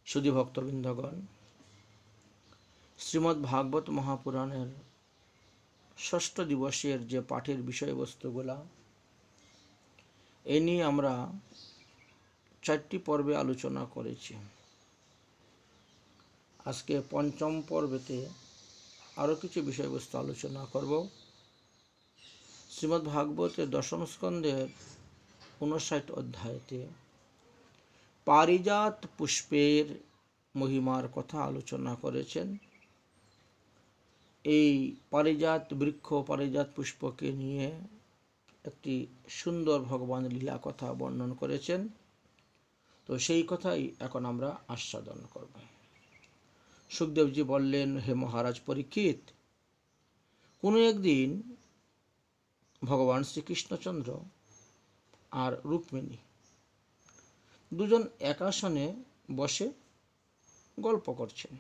সুধী ভক্তবৃন্দগণ, শ্রীমদ্ ভাগবত মহাপুরাণের ষষ্ঠ দিবসের যে পাঠের বিষয়বস্তুগুলা, এ নিয়ে আমরা 4টি পর্বে আলোচনা করেছি। আজকে পঞ্চম পর্বেতে আরও কিছু বিষয়বস্তু আলোচনা করব। শ্রীমদ্ ভাগবতের দশম স্কন্ধের 59 অধ্যায়তে পারিজাত পুষ্পের মহিমার কথা আলোচনা করেছেন। এই পারিজাত বৃক্ষ, পারিজাত পুষ্পকে নিয়ে একটি সুন্দর ভগবান লীলা কথা বর্ণন করেছেন। তো সেই কথাই এখন আমরা আস্বাদন করব। সুখদেবজি বললেন, হে মহারাজ পরীক্ষিত, কোনো একদিন ভগবান শ্রীকৃষ্ণচন্দ্র আর রুক্মিণী দুজন এক আসনে বসে গল্প করছেন।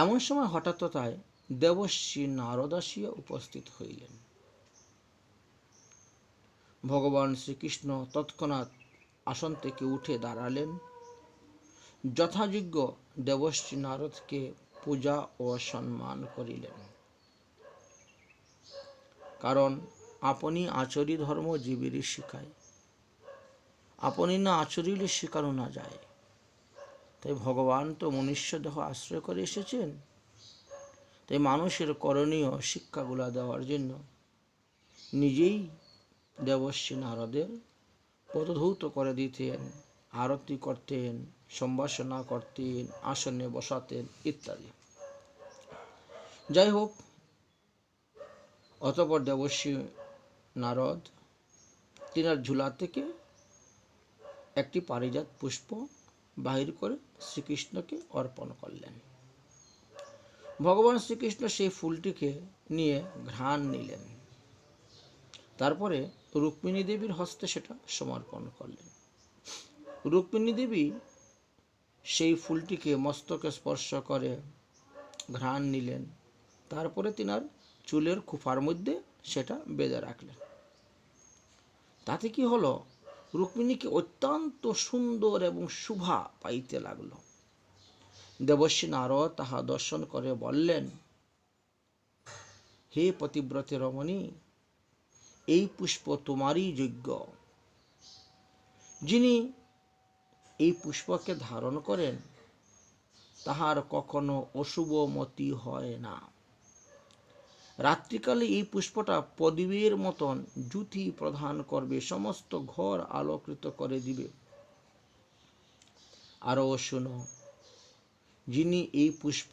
এমন সময় হঠাৎ তাই দেবশ্রী নারদ আসিয়া উপস্থিত হইলেন। ভগবান শ্রীকৃষ্ণ তৎক্ষণাৎ আসন থেকে উঠে দাঁড়ালেন। যথাযোগ্য দেবশ্রী নারদকে পূজা ও সম্মান করিলেন। কারণ আপনি আচরি ধর্ম জীবেরই শিখায়, আপনি না আচরিলে শেখানো না যায়। তাই ভগবান তো মনুষ্য দেহ আশ্রয় করে এসেছেন, তাই মানুষের করণীয় শিক্ষাগুলা দেওয়ার জন্য নিজেই দেবশ্রী নারদের পদধৌত করে দিতেন, আরতি করতেন, সম্ভাষণা করতেন, আসনে বসাতেন ইত্যাদি। যাই হোক, অতঃপর দেবশ্রী নারদ তিনার ঝুলা থেকে একটি পারিজাত পুষ্প বাহির করে শ্রীকৃষ্ণকে অর্পণ করলেন। ভগবান শ্রীকৃষ্ণ সেই ফুলটিকে নিয়ে ঘ্রাণ নিলেন। তারপরে রুক্মিণী দেবীর হস্তে সেটা সমর্পণ করলেন। রুক্মিণী দেবী সেই ফুলটিকে মস্তকে স্পর্শ করে ঘ্রাণ নিলেন। তারপরে তিনার চুলের খোঁপার মধ্যে সেটা বেঁধে রাখলেন। তাতে কি হলো, রুক্মিণীকে অত্যন্ত সুন্দর এবং শুভা পাইতে লাগল। দেবশ্রী নারদ তাহা দর্শন করে বললেন, হে পতিব্রতে রমণী, এই পুষ্প তোমারই যোগ্য। যিনি এই পুষ্পকে ধারণ করেন তাহার কখনো অশুভ মতি হয় না। রাত্রিকালে এই পুষ্পটা প্রদীপের মতন জ্যোতি প্রদান করবে, সমস্ত ঘর আলোকিত করে দিবে। আরও শুনো, যিনি এই পুষ্প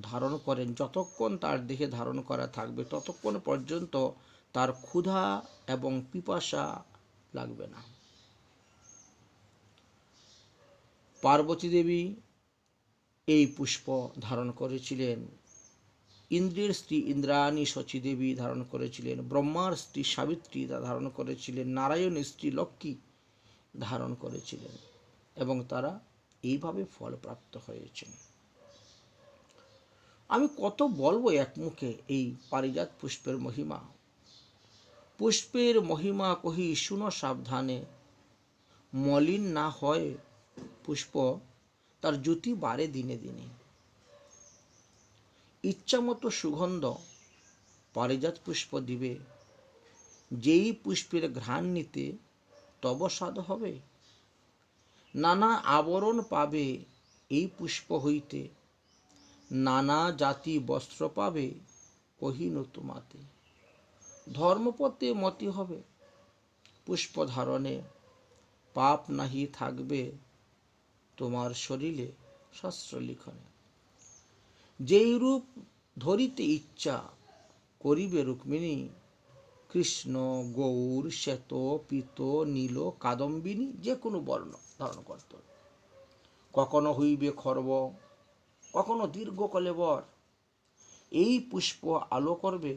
ধারণ করেন, যতক্ষণ তার দেহে ধারণ করা থাকবে ততক্ষণ পর্যন্ত তার ক্ষুধা এবং পিপাসা লাগবে না। পার্বতী দেবী এই পুষ্প ধারণ করেছিলেন, ইন্দ্রের স্ত্রী ইন্দ্রাণী শচী দেবী ধারণ করেছিলেন, ব্রহ্মার স্ত্রী সাবিত্রী তা ধারণ করেছিলেন, নারায়ণের স্ত্রী লক্ষ্মী ধারণ করেছিলেন, এবং তারা এইভাবে ফলপ্রাপ্ত হয়েছেন। আমি কত বলবো এক মুখে এই পারিজাত পুষ্পের মহিমা। পুষ্পের মহিমা কহি শুনো সাবধানে, মলিন না হয় পুষ্প, তার জ্যোতি বাড়ে দিনে দিনে। ইচ্ছামতো সুগন্ধ পারিজাত পুষ্প দিবে, যেই পুষ্পের ঘ্রাণ নিতে তব স্বাদ হবে। নানা আবরণ পাবে এই পুষ্প হইতে, নানা জাতি বস্ত্র পাবে কহিন তোমাতে। ধর্মপথে মতি হবে পুষ্প ধারণে, পাপ নাহি থাকবে তোমার শরীরে শাস্ত্র লিখনে। যেই রূপ ধরিতে ইচ্ছা করিবে রুক্মিণী, কৃষ্ণ, গৌর, শ্বেত, পীত, নীল, কাদম্বিনী, যে কোনো বর্ণ ধারণ করত। কখনো হইবে খর্ব, কখনো দীর্ঘ কলেবর। এই পুষ্প আলো করবে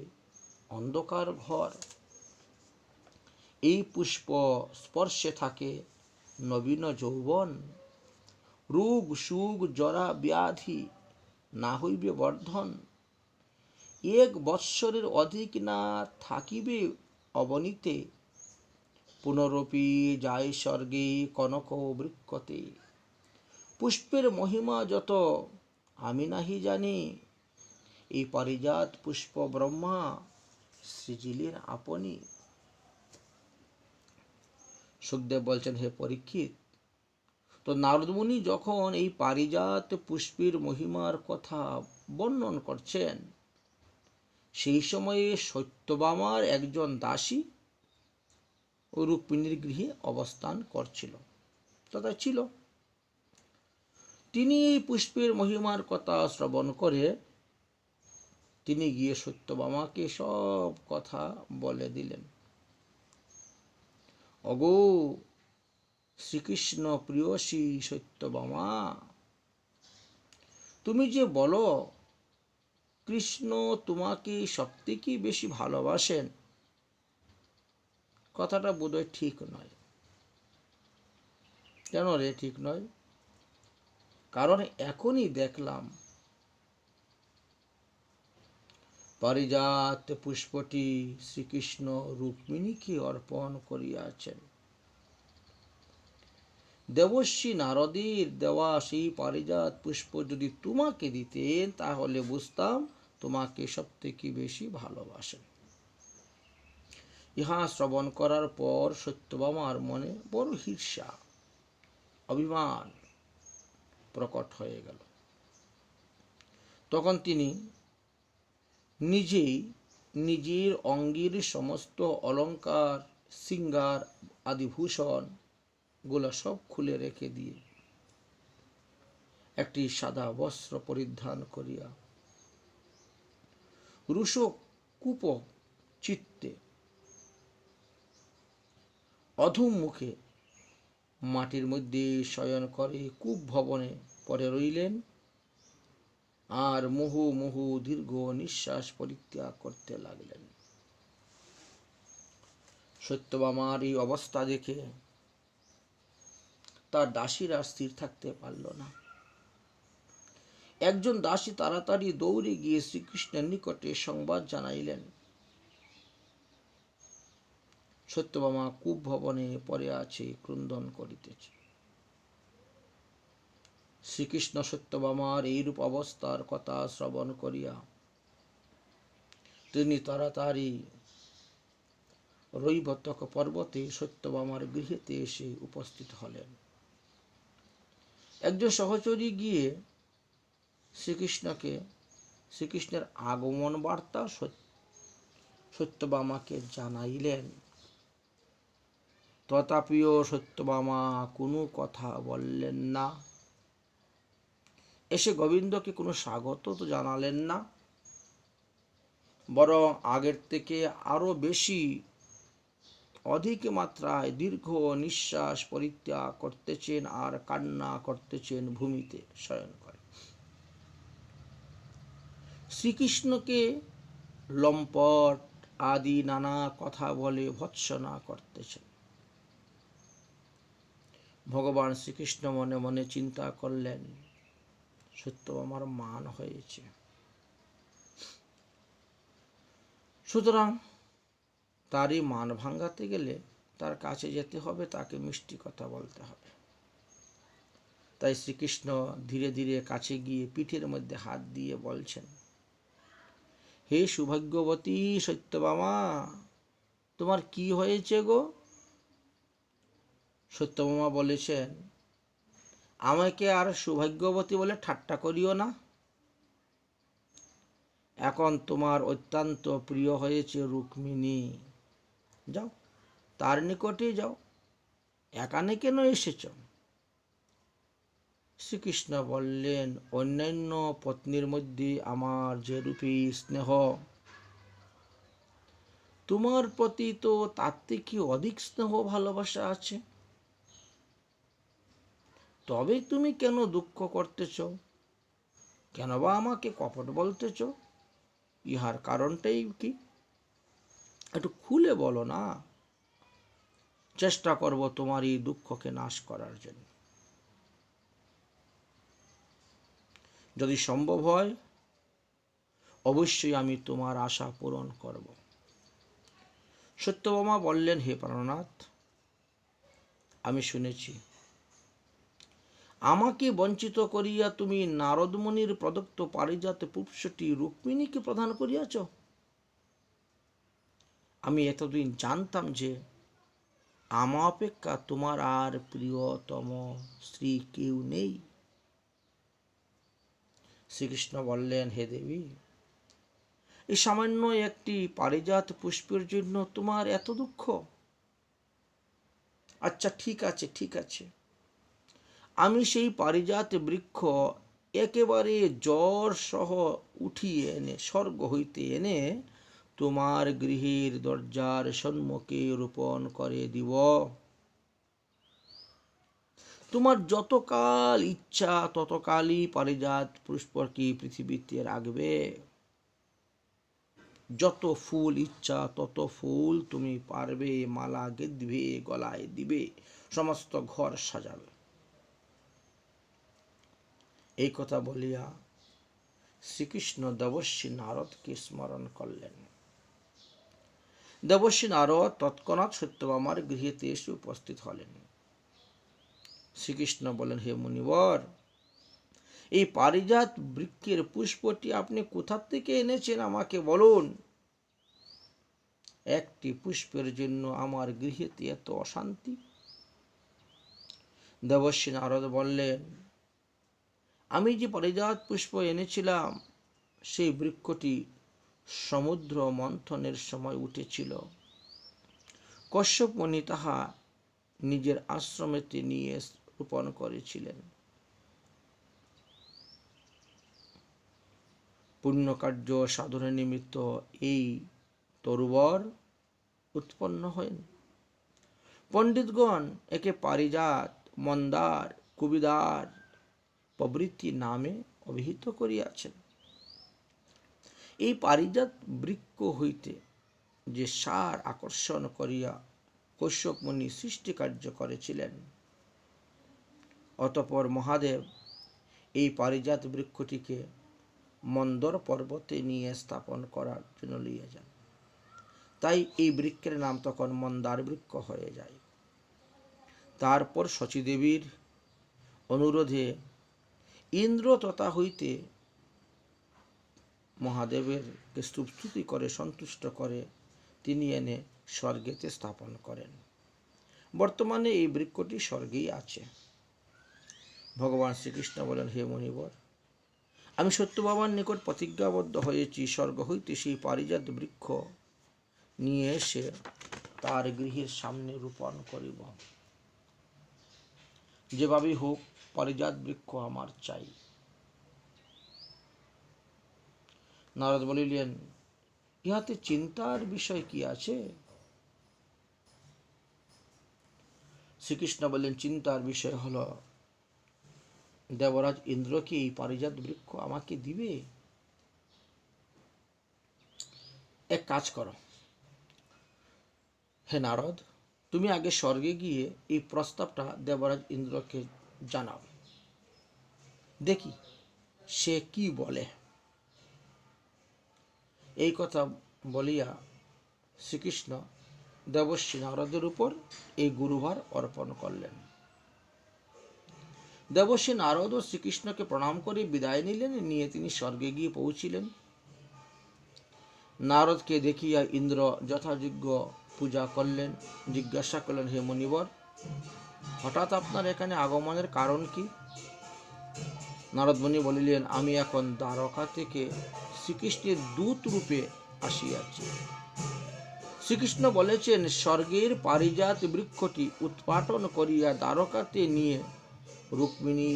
অন্ধকার ঘর। এই পুষ্প স্পর্শে থাকে নবীন যৌবন। রোগ সুখ জরা ব্যাধি না হইবে বর্ধন। 1 বৎসরের অধিক না থাকিবে অবনীতে, পুনরপি যায় স্বর্গে কনক বৃক্ষতে। পুষ্পের মহিমা যত আমি নাহি জানি, এই পারিজাত পুষ্প ব্রহ্মা সৃজিলেন আপনি। সুখদেব বলছেন, হে পরীক্ষিত, তো নারদ মুনি যখন এই পারিজাত পুষ্পের মহিমার কথা বর্ণন করছেন, সেই সময়ে সত্যভামার একজন দাসী রুক্মিণীর গৃহে অবস্থান করছিল তথা ছিল। তিনি এই পুষ্পের মহিমার কথা শ্রবণ করে তিনি গিয়ে সত্যভামাকে সব কথা বলে দিলেন। অগো শ্রীকৃষ্ণ প্রিয়সী সত্যভামা, তুমি যে বলো কৃষ্ণ তোমাকে সবথেকে বেশি ভালোবাসেন, কথাটা বোধহয় ঠিক নয়। কেন রে ঠিক নয়? কারণ এখনই দেখলাম পারিজাত পুষ্পটি শ্রীকৃষ্ণ রুক্মিণীকে অর্পণ করিয়াছেন। দেবশ্রী নারদের দেওয়া সেই পারিজাত পুষ্প যদি তোমাকে দিতেন, তাহলে বুঝতাম তোমাকে সব থেকে বেশি ভালোবাসেন। ইহা শ্রবণ করার পর সত্যভামার মনে বড় ঈর্ষা, অভিমান প্রকট হয়ে গেল। তখন তিনি নিজেই নিজের অঙ্গের সমস্ত অলঙ্কার, শৃঙ্গার আদি ভূষণ গুলো সব খুলে রেখে দিয়ে একটি সাদা বস্ত্র পরিধান করিয়া রুষকূপ চিত্তে অধম মুখে মাটির মধ্যে শয়ন করে কূপ ভবনে পড়ে রইলেন আর মুহু মুহু দীর্ঘ নিঃশ্বাস পরিত্যাগ করতে লাগলেন। সত্যভামার এই অবস্থা দেখে তার দাসীরা স্থির থাকতে পারল না। একজন দাসী তাড়াতাড়ি দৌড়ে গিয়ে শ্রীকৃষ্ণের নিকটে সংবাদ জানাইলেন, সত্যভামা কূপ ভবনে পড়ে আছে, ক্রন্দন করিতেছে। শ্রীকৃষ্ণ সত্যভামার এইরূপ অবস্থার কথা শ্রবণ করিয়া তিনি তাড়াতাড়ি রৈবতক পর্বতে সত্যভামার গৃহেতে এসে উপস্থিত হলেন। একজন সহচরী গিয়ে শ্রীকৃষ্ণের আগমন বার্তা সত্যভামাকে জানাইলেন। তথাপিও সত্যভামা কোনো কথা বললেন না। এসে গোবিন্দকে কোনো স্বাগত তো জানালেন না, বরং আগের থেকে আরো বেশি অধিক মাত্রায় দীর্ঘ নিঃশ্বাস পরিত্যাগ করতেছেন আর কান্না করতেছেন ভূমিতে শয়ন করে। শ্রীকৃষ্ণকে লম্পট আদি নানা কথা বলে ভৎসনা করতেছেন। ভগবান শ্রীকৃষ্ণ মনে মনে চিন্তা করলেন, সত্যভামার মান হয়েছে, সুতরাং তারই মান ভাঙাতে গেলে তার কাছে যেতে হবে, তাকে মিষ্টি কথা বলতে হবে। তাই শ্রীকৃষ্ণ ধীরে ধীরে কাছে গিয়ে পিঠের মধ্যে হাত দিয়ে বলছেন, হে সৌভাগ্যবতী সত্যভামা, তোমার কি হয়েছে গো? সত্যভামা বলেছেন, আমাকে আর সৌভাগ্যবতী বলে ঠাট্টা করিও না। এখন তোমার অত্যন্ত প্রিয় হয়েছে রুক্মিণী, যাও তার নিকটে যাও, এখানে কেন এসেছ? শ্রীকৃষ্ণ বললেন, অন্যান্য পত্নীর মধ্যে আমার যে রূপী স্নেহ, তোমার প্রতি তো তার থেকে অধিক স্নেহ ভালোবাসা আছে। তবে তুমি কেন দুঃখ করতেছ? কেন বা আমাকে কপট বলতেছ? ইহার কারণটাই কি? একটু খুলে বলো না, চেষ্টা করব তোমার এই দুঃখকে নাশ করার জন্য। যদি সম্ভব হয় অবশ্যই আমি তোমার আশা পূরণ করব। সত্যভামা বললেন, হে প্রাণনাথ, আমি শুনেছি আমাকে বঞ্চিত করিয়া তুমি নারদমুনির প্রদত্ত পারিজাত পুষ্পটি রুক্মিণীকে প্রদান করিয়াছ। আমি এতদিন জানতাম যে আমার অপেক্ষা তোমার আর প্রিয়তম স্ত্রী কেউ নেই। শ্রীকৃষ্ণ বললেন, হে দেবী, এই সামান্য একটি পারিজাত পুষ্পের জন্য তোমার এত দুঃখ? আচ্ছা, ঠিক আছে, ঠিক আছে, আমি সেই পারিজাত বৃক্ষ একেবারে জ্বর সহ উঠিয়ে এনে স্বর্গ হইতে এনে তোমার গৃহের দরজার সম্মুখে রোপণ করে দিব। তোমার যতকাল ইচ্ছা ততকালই পারিজাত পুষ্পকে পৃথিবীতে রাখবে। যত ফুল ইচ্ছা তত ফুল তুমি পারবে মালা গেঁথবে, গলায় দিবে, সমস্ত ঘর সাজাবে। এই কথা বলিয়া শ্রীকৃষ্ণ দেবর্ষি নারদকে স্মরণ করলেন। দেবর্ষি নারদ তৎক্ষণাৎ সত্যভামার গৃহেতে এসে উপস্থিত হলেন। শ্রীকৃষ্ণ বলেন, হে মুনিবর, এই পারিজাত বৃক্ষের পুষ্পটি আপনি কোথা থেকে এনেছেন আমাকে বলুন। একটি পুষ্পের জন্য আমার গৃহেতে এত অশান্তি। দেবর্ষি নারদ বললেন, আমি যে পারিজাত পুষ্প এনেছিলাম সেই বৃক্ষটি সমুদ্র মন্থনের সময় উঠেছিল। কশ্যপ মুনি তাহা নিজের আশ্রমেতে নিয়ে রোপণ করেছিলেন। পুণ্যকার্য সাধনের নিমিত্ত এই তরুবর উৎপন্ন হন। পণ্ডিতগণ একে পারিজাত, মন্দার, কুবিদার প্রভৃতি নামে অভিহিত করিয়াছেন। এই পারিজাত বৃক্ষ হইতে যে সার আকর্ষণ করিয়া কশ্যপ মুনি সৃষ্টি কার্য করেছিলেন, অতঃপর মহাদেব এই পারিজাত বৃক্ষটিকে মন্দর পর্বতে নিয়ে স্থাপন করার জন্য নিয়ে যান। তাই এই বৃক্ষের নাম তখন মন্দার বৃক্ষ হয়ে যায়। তারপর শচীদেবীর অনুরোধে ইন্দ্র তথা হইতে মহাদেবের স্তুতি করে সন্তুষ্ট করে তিনি এনে স্বর্গেতে স্থাপন করেন। বর্তমানে এই বৃক্ষটি স্বর্গেই আছে। ভগবান শ্রীকৃষ্ণ বলেন, হে মুনিবর, আমি সত্যভামার নিকট প্রতিজ্ঞাবদ্ধ হয়েছি, স্বর্গ হইতে সেই পারিজাত বৃক্ষ নিয়ে এসে তার গৃহের সামনে রোপণ করিব। যেভাবেই হোক পারিজাত বৃক্ষ আমার চাই। নারদ বলিলেন, ইহাতে চিন্তার বিষয় কি আছে? শ্রীকৃষ্ণ বললেন, চিন্তার বিষয় হল দেবরাজ ইন্দ্রকে এই পারিজাত বৃক্ষ আমাকে দিবে। এক কাজ করো হে নারদ, তুমি আগে স্বর্গে গিয়ে এই প্রস্তাবটা দেবরাজ ইন্দ্রকে জানাও, দেখি সে কি বলে। এই কথা বলিয়া শ্রীকৃষ্ণ দেবর্ষি নারদের উপর এই গুরুভার অর্পণ করলেন। দেবর্ষি নারদ ও শ্রীকৃষ্ণকে প্রণাম করে বিদায় নিলেন। নিয়ে তিনি স্বর্গে গিয়ে পৌঁছিলেন। নারদকে দেখিয়া ইন্দ্র যথাযোগ্য পূজা করলেন। জিজ্ঞাসা করলেন, হে মুনিবর, হঠাৎ আপনার এখানে আগমনের কারণ কি? নারদ মুনি বলিলেন, আমি এখন দ্বারকা থেকে শ্রীকৃষ্ণের দূত রূপে আসিয়াছি। শ্রীকৃষ্ণ বলেছেন, স্বর্গের পারিজাত বৃক্ষটি উৎপাটন করিয়া দ্বারকাতে নিয়ে রুক্মিণী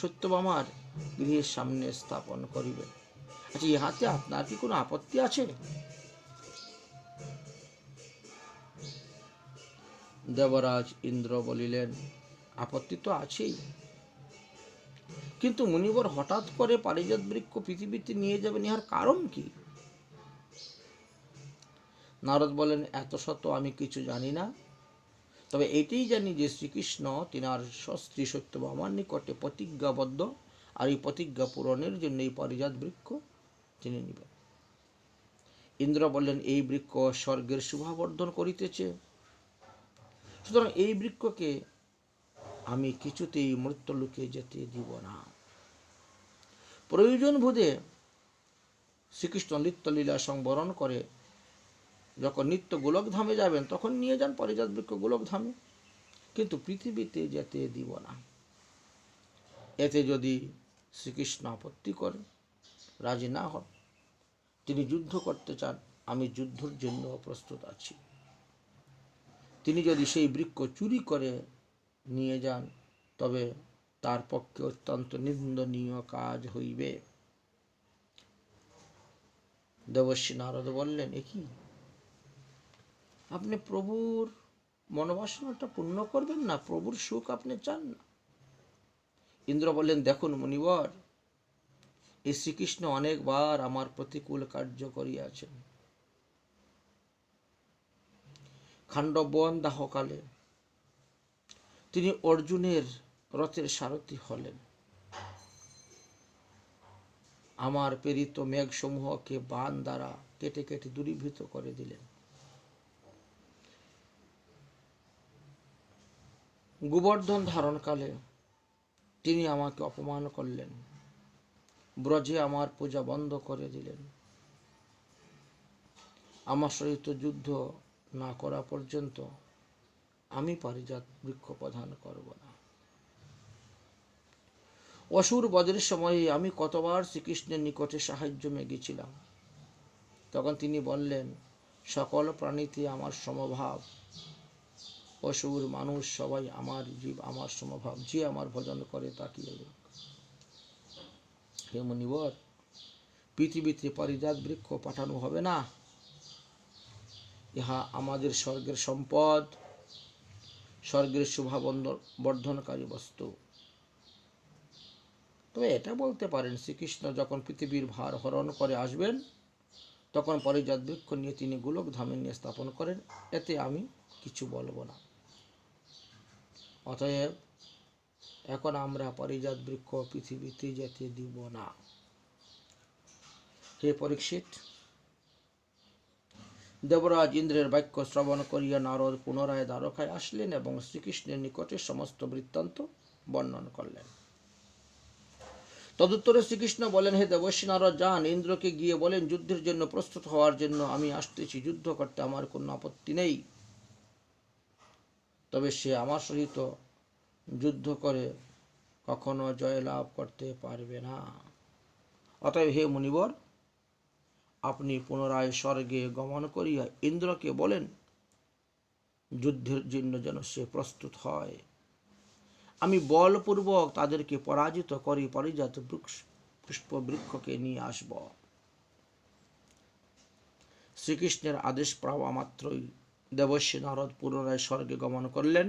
সত্যভামার গৃহের সামনে স্থাপন করিবে। আচ্ছা, ইহাতে আপনার কি কোনো আপত্তি আছে? দেবরাজ ইন্দ্র বলিলেন, আপত্তি তো আছেই, কিন্তু মুনিবর হঠাৎ করে পারিজাত বৃক্ষ পৃথিবীতে নিয়ে যাবেন, ইহার কারণ কি? নারদ বলেন, এত শত আমি কিছু জানি না, তবে এটাই জানি যে শ্রীকৃষ্ণ তিনার স্ত্রী সত্যভামার নিকটে প্রতিজ্ঞাবদ্ধ, আর এই প্রতিজ্ঞা পূরণের জন্য এই পারিজাত বৃক্ষ তিনি নিবেন। ইন্দ্র বললেন, এই বৃক্ষ স্বর্গের শোভাবর্ধন করিতেছে, সুতরাং এই বৃক্ষকে আমি কিছুতেই মৃত্যুলোকে যেতে দিব না। প্রয়োজন বোধে শ্রীকৃষ্ণ নিত্যলীলা সংবরণ করে যখন নিত্য গোলকধামে যাবেন তখন নিয়ে যান পারিজাত বৃক্ষ গোলকধামে, কিন্তু পৃথিবীতে যেতে দিব না। এতে যদি শ্রীকৃষ্ণ আপত্তি করেন, রাজি না হন, তিনি যুদ্ধ করতে চান, আমি যুদ্ধের জন্য প্রস্তুত আছি। তিনি যদি সেই বৃক্ষ চুরি করে নিয়ে যান তবে তার পক্ষে অত্যন্ত নিন্দনীয় কাজ হইবে। দেবর্ষি নারদ বললেন, এ কি, আপনি প্রভুর মনোবাসনাটা পূর্ণ করবেন না? প্রভুর সুখ আপনি চান না? ইন্দ্র বললেন, দেখুন মুনিবর, এই শ্রীকৃষ্ণ অনেকবার আমার প্রতিকূল কার্য করিয়াছেন। খাণ্ডবন দাহকালে তিনি অর্জুনের রথের সারথি হলেন। আমার প্রেরিত মেঘসমূহকে বাণ দ্বারা কেটে কেটে দূরীভূত করে দিলেন। গোবর্ধন ধারণকালে তিনি আমাকে অপমান করলেন, ব্রজে আমার পূজা বন্ধ করে দিলেন। আমার সহিত যুদ্ধ না করা পর্যন্ত আমি পারিজাত বৃক্ষ প্রদান করব না। অসুর বধের সময়ে আমি কতবার শ্রীকৃষ্ণের নিকটে সাহায্য মেগেছিলাম, তখন তিনি বললেন, সকল প্রাণীতে আমার সমভাব, অসুর মানুষ সবাই আমার জীব, আমার সমভাব, যে আমার ভজন করে তাকে। হে মুনিবর, পৃথিবীতে পারিজাত বৃক্ষ পাঠানো হবে না। ইহা আমাদের স্বর্গের সম্পদ, স্বর্গের শোভা বর্ধনকারী বস্তু। তবে এটা বলতে পারেন, শ্রীকৃষ্ণ যখন পৃথিবীর ভার হরণ করে আসবেন তখন পারিজাত বৃক্ষ নিয়ে তিনি গোলক ধামে নিয়ে স্থাপন করেন, এতে আমি কিছু বলবো না। অতএব এখন আমরা পারিজাত বৃক্ষ পৃথিবীতে যেতে দিব না। হে পরীক্ষিত, দেবরাজ ইন্দ্রের বাক্য শ্রবণ করিয়া নারদ পুনরায় দ্বারকায় আসলেন এবং শ্রীকৃষ্ণের নিকটে সমস্ত বৃত্তান্ত বর্ণন করলেন। তদুত্তরে শ্রীকৃষ্ণ বলেন, হে দেবর্ষি নারদ, যান, ইন্দ্রকে গিয়ে বলেন যুদ্ধের জন্য প্রস্তুত হওয়ার জন্য আমি আসতেছি। যুদ্ধ করতে আমার কোনো আপত্তি নেই, তবে সে আমার সহিত যুদ্ধ করে কখনো জয়লাভ করতে পারবে না। অতএব হে মুনিবর, আপনি পুনরায় স্বর্গে গমন করিয়া ইন্দ্রকে বলেন যুদ্ধের জন্য যেন সে প্রস্তুত হয়। আমি বলপূর্বক তাদেরকে পরাজিত করি পারিজাত পুষ্প বৃক্ষকে নিয়ে আসব। শ্রীকৃষ্ণের আদেশ পাওয়া মাত্রই দেবর্ষি নারদ পুনরায় স্বর্গে গমন করলেন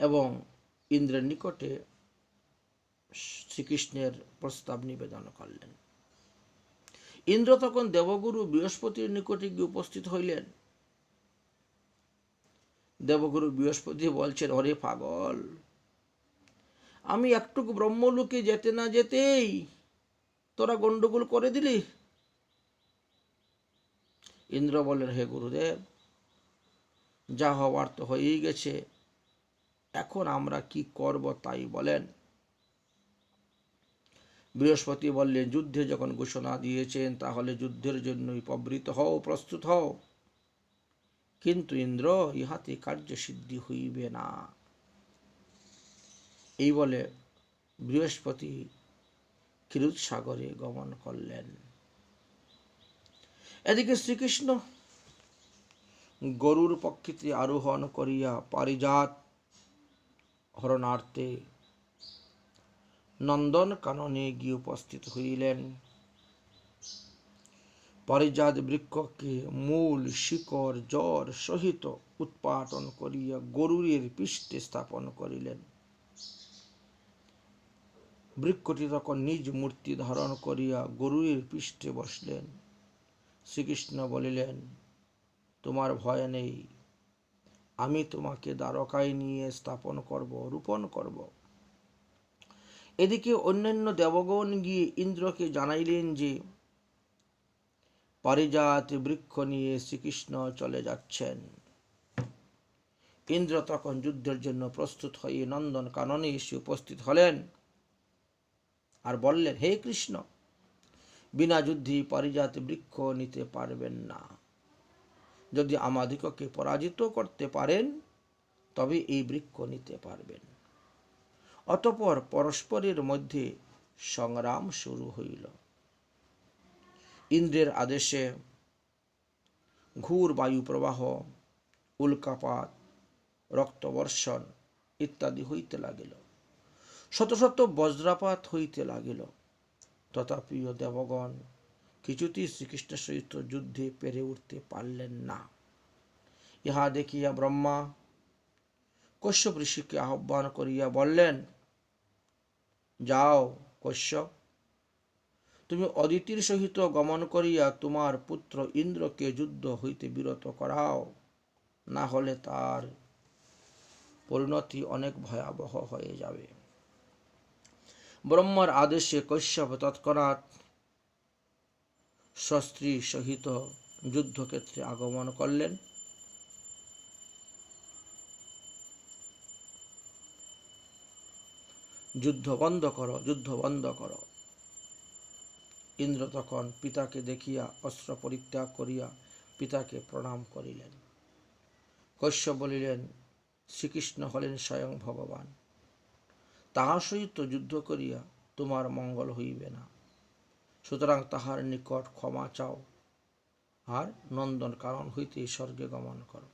এবং ইন্দ্রের নিকটে শ্রীকৃষ্ণের প্রস্তাব নিবেদন করলেন। ইন্দ্র তখন দেবগুরু বৃহস্পতির নিকটে গিয়ে উপস্থিত হইলেন। দেবগুরু বৃহস্পতি বলছেন, ওরে পাগল, আমি একটুকু ব্রহ্মলোকে যেতে না যেতেই তোরা গন্ডগোল করে দিলি। ইন্দ্র বললেন, হে গুরুদেব, যা হওয়ার তো হয়েই গেছে, এখন আমরা কি করব তাই বলেন। বৃহস্পতি বললেন, যুদ্ধে যখন ঘোষণা দিয়েছেন তাহলে যুদ্ধের জন্যই প্রবৃত্ত হও, প্রস্তুত হও। কিন্তু ইন্দ্র, ইহাতে কার্যসিদ্ধি হইবে না। এই বলে বৃহস্পতি ক্ষীরসাগরে গমন করলেন। এদিকে শ্রীকৃষ্ণ গরুর পক্ষিতে আরোহণ করিয়া পারিজাত হরণার্থে নন্দন কাননে গিয়ে উপস্থিত হইলেন। পারিজাত বৃক্ষকে মূল, শিকড়, জড় সহিত উৎপাটন করিয়া গরুরের পৃষ্ঠে স্থাপন করিলেন। বৃক্ষটি তখন নিজ মূর্তি ধারণ করিয়া গরুরের পৃষ্ঠে বসলেন। শ্রীকৃষ্ণ বলিলেন, তোমার ভয় নেই, আমি তোমাকে দ্বারকায় নিয়ে স্থাপন করব, রূপণ করব। এদিকে অন্যান্য দেবগণ গিয়ে ইন্দ্রকে জানাইলেন যে পারিজাত বৃক্ষ নিয়ে শ্রীকৃষ্ণ চলে যাচ্ছেন। ইন্দ্র তখন যুদ্ধের জন্য প্রস্তুত হয়ে নন্দন কাননে এসে উপস্থিত হলেন আর বললেন, হে কৃষ্ণ, বিনা যুদ্ধে পারিজাত বৃক্ষ নিতে পারবেন না। যদি আমাদিগকে পরাজিত করতে পারেন তবে এই বৃক্ষ নিতে পারবেন। অতঃপর পরস্পরের মধ্যে সংগ্রাম শুরু হইল। ইন্দ্রের আদেশে ঘোর বায়ু প্রবাহ, উল্কাপাত, রক্তবর্ষণ ইত্যাদি হইতে লাগিল। শত শত বজ্রাপাত হইতে লাগিল। তথাপিও দেবগণ কিছুতেই শ্রীকৃষ্ণের সহিত যুদ্ধে পেরে উঠতে পারলেন না। ইহা দেখিয়া ব্রহ্মা কশ্যপ ঋষিকে আহ্বান করিয়া বললেন, যাও কশ্যপ, তুমি অদিতির সহিত গমন করিয়া তোমার পুত্র ইন্দ্রকে যুদ্ধ হইতে বিরত করাও, না হলে তার পরিণতি অনেক ভয়াবহ হয়ে যাবে। ব্রহ্মার আদেশে কশ্যপ তৎক্ষণাৎ স্বস্ত্রী সহিত যুদ্ধক্ষেত্রে আগমন করলেন। যুদ্ধ বন্ধ করো, যুদ্ধ বন্ধ করো। ইন্দ্র তখন পিতাকে দেখিয়া অস্ত্র পরিত্যাগ করিয়া পিতাকে প্রণাম করিলেন। কশ্যপ বলিলেন, শ্রীকৃষ্ণ হলেন স্বয়ং ভগবান, তাহার সহিত যুদ্ধ করিয়া তোমার মঙ্গল হইবে না। সুতরাং তাহার নিকট ক্ষমা চাও আর নন্দন কানন হইতে স্বর্গে গমন করো।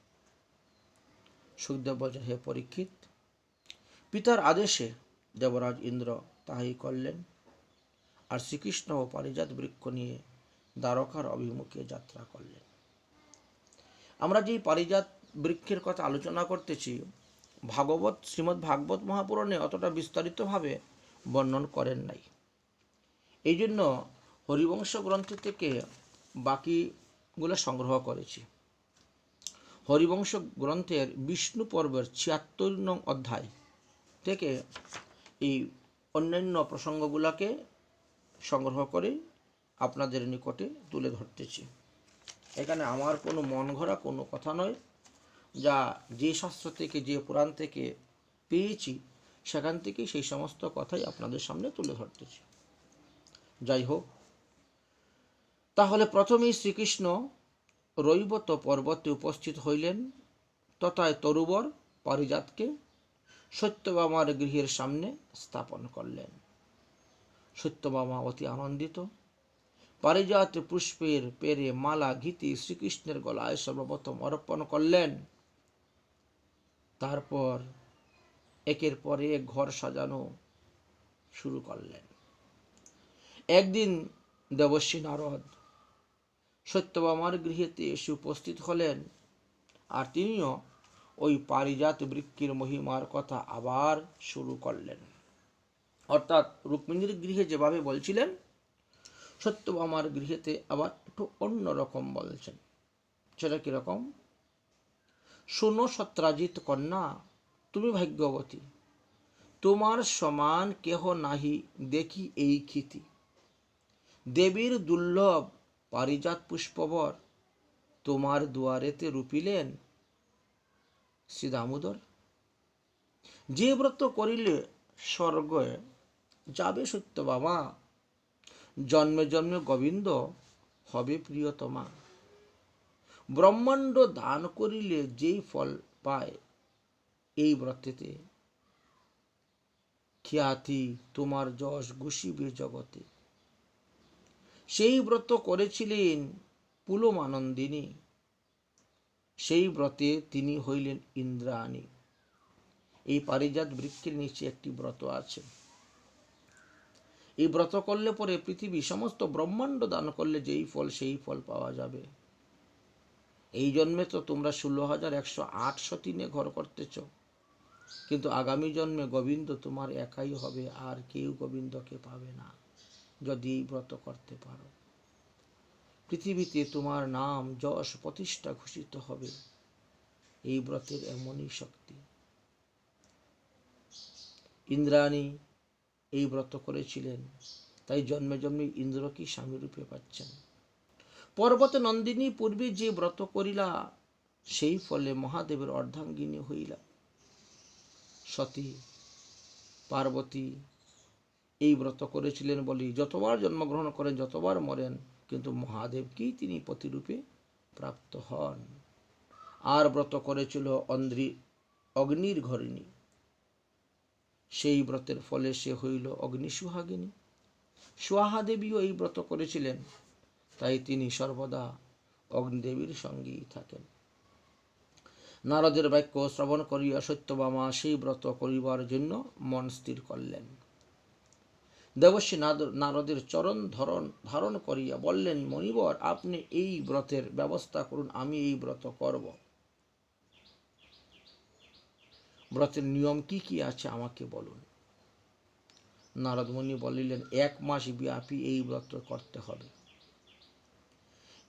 সুখদেব বলছেন, হে পরীক্ষিত, পিতার আদেশে দেবরাজ ইন্দ্র তাহাই করলেন আর শ্রীকৃষ্ণ ও পারিজাত বৃক্ষ নিয়ে দ্বারকার অভিমুখে যাত্রা করলেন। আমরা যে পারিজাত বৃক্ষের কথা আলোচনা করতেছি, শ্রীমদ্ ভাগবত মহাপুরাণে অতটা বিস্তারিতভাবে বর্ণন করেন নাই। এই জন্য হরিবংশ গ্রন্থ থেকে বাকিগুলো সংগ্রহ করেছি। হরিবংশ গ্রন্থের বিষ্ণু পর্বের ৭৬ নং অধ্যায় থেকে এই অন্যান্য প্রসঙ্গগুলোকে সংগ্রহ করে আপনাদের নিকটে তুলে ধরতেছি। এখানে আমার কোনো মন গড়া কোনো কথা নয়, যা যে শাস্ত্র থেকে, যে পুরাণ থেকে পেয়েছি সেখান থেকে সেই সমস্ত কথাই আপনাদের সামনে তুলে ধরতেছি। যাই হোক, তাহলে প্রথমেই শ্রীকৃষ্ণ রৈবত পর্বতে উপস্থিত হইলেন, তথায় তরুবর পারিজাতকে সত্যভামার গৃহের সামনে স্থাপন করলেন। সত্যভামা অতি আনন্দিত। পারিজাত পুষ্পের পেরে মালা ঘিতে শ্রীকৃষ্ণের গলায় সর্বপ্রথম অর্পণ করলেন। তারপর একের পর এক ঘর সাজানো শুরু করলেন। একদিন দেবর্ষি নারদ সত্যভামার গৃহেতে এসে উপস্থিত হলেন আর তিনিও ওই পারিজাত বৃক্ষের মহিমার কথা আবার শুরু করলেন। অর্থাৎ রুক্মিণীর গৃহে যেভাবে বলছিলেন, সত্যভামার গৃহেতে আবার একটু অন্যরকম বলছেন। সেটা কিরকম? শোনো সত্রাজিৎ কন্যা, তুমি ভাগ্যবতী, তোমার সমান কেহ নাহি দেখি এই খ্যাতি। দেবীর দুর্লভ পারিজাত পুষ্পবর তোমার দুয়ারেতে রূপিলেন শ্রী দামোদর। যে ব্রত করিলে স্বর্গে যাবে সত্যভামা, জন্মে জন্মে গোবিন্দ হবে প্রিয়তমা। ব্রহ্মাণ্ড দান করিলে যেই ফল পায়, এই ব্রতেতে খ্যাতি তোমার যশ ঘুষিবে জগতে। সেই ব্রত করেছিলেন পুলমানন্দিনী, সেই ব্রতে তিনি হইলেন ইন্দ্রাণী। এই পারিজাত বৃক্ষের নিচে একটি ব্রত আছে। এই ব্রত করলে পরে পৃথিবী সমস্ত ব্রহ্মাণ্ড দান করলে যেই ফল, সেই ফল পাওয়া যাবে। এই জন্মে তো তোমরা 16,108 সতীনে ঘর করতেছ, কিন্তু আগামী জন্মে গোবিন্দ তোমার একাই হবে, আর কেউ গোবিন্দকে পাবে না যদি এই ব্রত করতে পারো। পৃথিবীতে তোমার নাম যশ প্রতিষ্ঠা ঘোষিত হবে। এই ব্রতের এমনই শক্তি। ইন্দ্রাণী এই ব্রত করেছিলেন, তাই জন্মে জন্মে ইন্দ্রকে স্বামী রূপে পাচ্ছেন। পর্বত নন্দিনী পূর্বে যে ব্রত করিলা সেই ফলে মহাদেবের অর্ধাঙ্গিনী হইলা। সতী পার্বতী এই ব্রত করেছিলেন বলি যতবার জন্মগ্রহণ করেন, যতবার মরেন, কিন্তু মহাদেবকেই তিনি প্রতিরূপে প্রাপ্ত হন। আর ব্রত করেছিল অগ্নির ঘরিণী, সেই ব্রতের ফলে সে হইল অগ্নিসুহাগিনী। সুহা দেবীও এই ব্রত করেছিলেন, তাই তিনি সর্বদা অগ্নিদেবীর সঙ্গেই থাকেন। নারদের বাক্য শ্রবণ করিয়া সত্যভামা সেই ব্রত করিবার জন্য মন স্থির করলেন। দেবর্ষি নারদের চরণ ধারণ করিয়া বললেন, মণিবর, আপনি এই ব্রতের ব্যবস্থা করুন, আমি এই ব্রত করব। ব্রতের নিয়ম কি কি আছে আমাকে বলুন। নারদ মুনি বলিলেন, 1 মাস ব্যাপী এই ব্রত করতে হবে।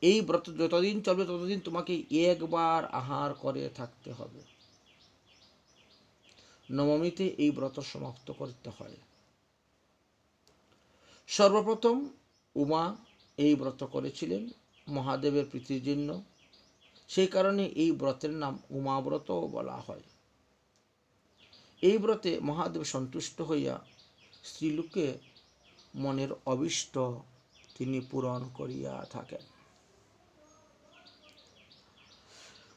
এই ব্রত যতদিন চলবে ততদিন তোমাকে একবার আহার করে থাকতে হবে। নবমীতে এই ব্রত সমাপ্ত করতে হয়। সর্বপ্রথম উমা এই ব্রত করেছিলেন মহাদেবের প্রীতির জন্য, সেই কারণে এই ব্রতের নাম উমা ব্রতও বলা হয়। এই ব্রতে মহাদেব সন্তুষ্ট হইয়া স্ত্রীলোকে মনের অভিষ্ট তিনি পূরণ করিয়া থাকেন।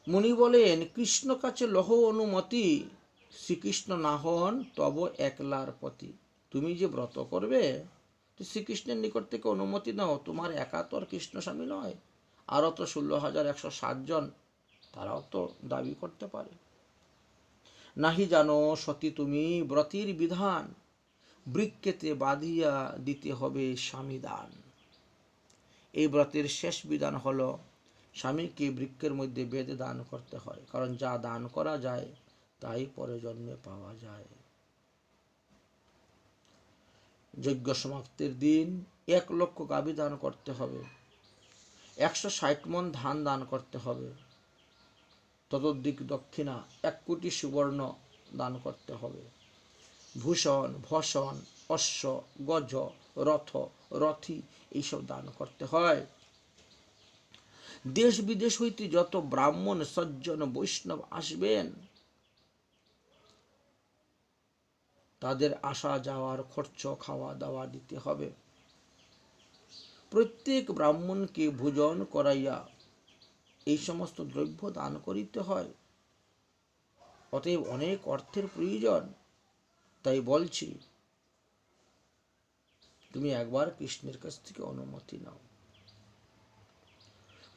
মুনি বলেন, কৃষ্ণ কাছে লহ অনুমতি, শ্রীকৃষ্ণ না হন তব একলার পতি। তুমি যে ব্রত করবে, শ্রীকৃষ্ণের নিকট থেকে অনুমতি নাও। তোমার একা তো আর কৃষ্ণ স্বামী নয়, আরও তো 16,160 জন, তারাও তো দাবি করতে পারে। নাহি জানো সতী তুমি ব্রতের বিধান, বৃক্ষেতে বাঁধিয়া দিতে হবে স্বামী দান। এই ব্রতের শেষ বিধান হলো স্বামীকে বৃক্ষের মধ্যে বেঁধে দান করতে হয়, কারণ যা দান করা যায় তাই পরে জন্মে পাওয়া যায়। যজ্ঞ সমাপ্তির দিন 1 লক্ষ গাভী দান করতে হবে, 160 মণ ধান দান করতে হবে, ততোধিক দক্ষিণা 1 কোটি সুবর্ণ দান করতে হবে। ভূষণ, ভসন, অশ্ব, গজ, রথ, রথী এইসব দান করতে হয়। দেশ বিদেশ হইতে যত ব্রাহ্মণ সজ্জন বৈষ্ণব আসবেন, তাদের আসা যাওয়ার খরচ, খাওয়া দাওয়া দিতে হবে। প্রত্যেক ব্রাহ্মণকে ভোজন করাইয়া এই সমস্ত দ্রব্য দান করিতে হয়। অতএব অনেক অর্থের প্রয়োজন। তাই বলছি, তুমি একবার কৃষ্ণের কাছ থেকে অনুমতি নাও।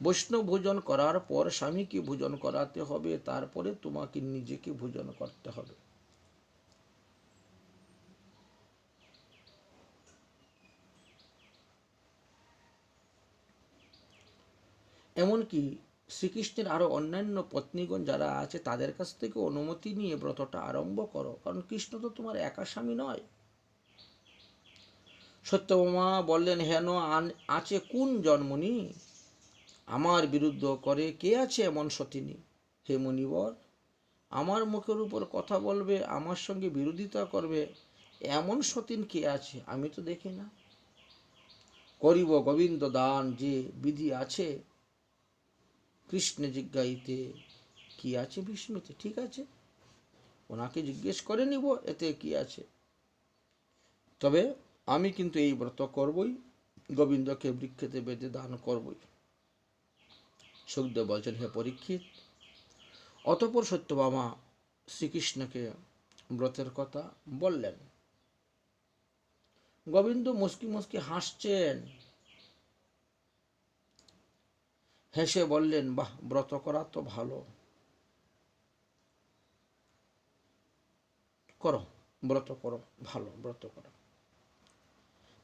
বৈষ্ণব ভোজন করার পর স্বামীকে ভোজন করাতে হবে, তারপরে তোমাকে নিজেকে ভোজন করতে হবে। এমনকি শ্রীকৃষ্ণের আরো অন্যান্য পত্নীগণ যারা আছে তাদের কাছ থেকে অনুমতি নিয়ে ব্রতটা আরম্ভ করো, কারণ কৃষ্ণ তো তোমার একা স্বামী নয়। সত্যভামা বললেন, হেন আছে কোন জন্মনি, আমার বিরুদ্ধ করে কে আছে এমন সতিনী? হে মুনিবর, আমার মুখের উপর কথা বলবে, আমার সঙ্গে বিরোধিতা করবে, এমন সতীন কে আছে? আমি তো দেখি না। করিব গোবিন্দ দান যে বিধি আছে, কৃষ্ণ জিজ্ঞাইতে কি আছে বিস্মৃতি। ঠিক আছে, ওনাকে জিজ্ঞেস করে নিব, এতে কি আছে। তবে আমি কিন্তু এই ব্রত করবই, গোবিন্দকে বৃক্ষেতে বেঁধে দান করবই। সুখদেব বলছেন, হে পরীক্ষিত। অতঃপর সত্যভামা শ্রীকৃষ্ণকে ব্রতের কথা বললেন। গোবিন্দ মুস্কি মুস্কি হাসছেন, হেসে বললেন, বাহ, ব্রত করা তো ভালো, করো, ব্রত করো, ভালো, ব্রত করো।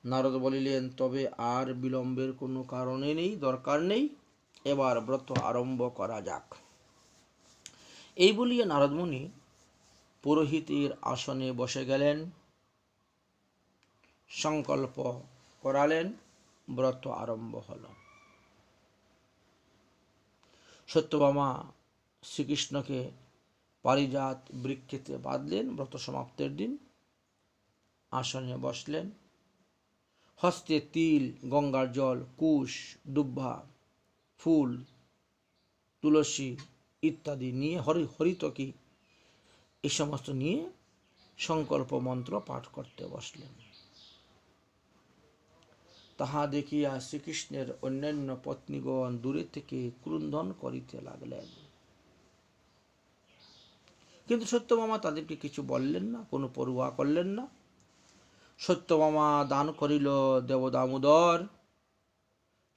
নারদ বলিলেন, তবে আর বিলম্বের কোনো কারণে নেই, দরকার নেই, এবার ব্রত আরম্ভ করা যাক। এই বলিয়া নারদমুনি পুরোহিতের আসনে বসে গেলেন, সংকল্প করালেন, ব্রত আরম্ভ হল। সত্যভামা শ্রীকৃষ্ণকে পারিজাত বৃক্ষেতে বাঁধলেন। ব্রত সমাপ্তের দিন আসনে বসলেন। হস্তে তিল, গঙ্গার জল, কুশ, দুব্বা, ফুল, তুলসী ইত্যাদি নিয়ে হরিতকি এই সমস্ত নিয়ে সংকল্প মন্ত্র পাঠ করতে বসলেন। তাহা দেখিয়া শ্রীকৃষ্ণের অন্যান্য পত্নীগণ দূরে থেকে ক্রুন্ধন করিতে লাগলেন। কিন্তু সত্যভামা তাদেরকে কিছু বললেন না, কোনো পরোয়া করলেন না। সত্যভামা দান করিল দেবদামোদর,